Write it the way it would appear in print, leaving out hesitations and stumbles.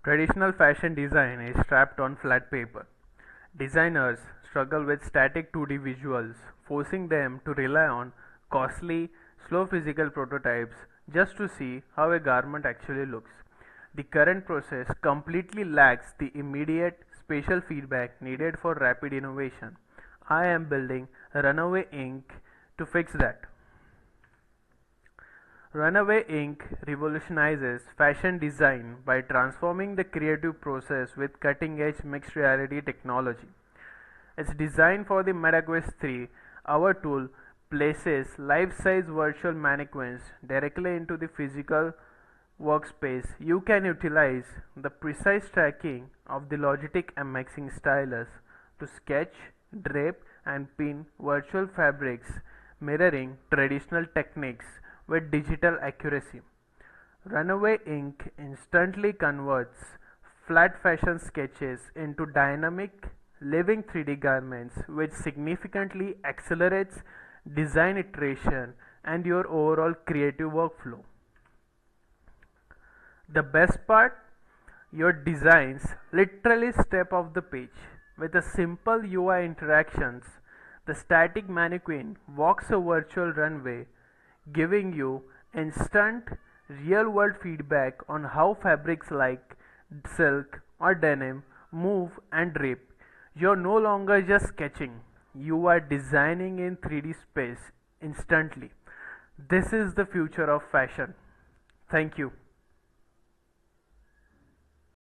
Traditional fashion design is strapped on flat paper. Designers struggle with static 2D visuals, forcing them to rely on costly, slow physical prototypes just to see how a garment actually looks. The current process completely lacks the immediate spatial feedback needed for rapid innovation. I am building Runway Inc. to fix that. Runway Inc. revolutionizes fashion design by transforming the creative process with cutting-edge mixed reality technology. It's designed for the MetaQuest 3. Our tool places life-size virtual mannequins directly into the physical workspace. You can utilize the precise tracking of the Logitech MX Ink stylus to sketch, drape, and pin virtual fabrics, mirroring traditional techniques with digital accuracy. Runway Ink instantly converts flat fashion sketches into dynamic, living 3D garments, which significantly accelerates design iteration and your overall creative workflow. The best part, your designs literally step off the page. With a simple UI interactions, the static mannequin walks a virtual runway, giving you instant real world feedback on how fabrics like silk or denim move and drape. You're no longer just sketching, you are designing in 3D space instantly. This is the future of fashion. Thank you.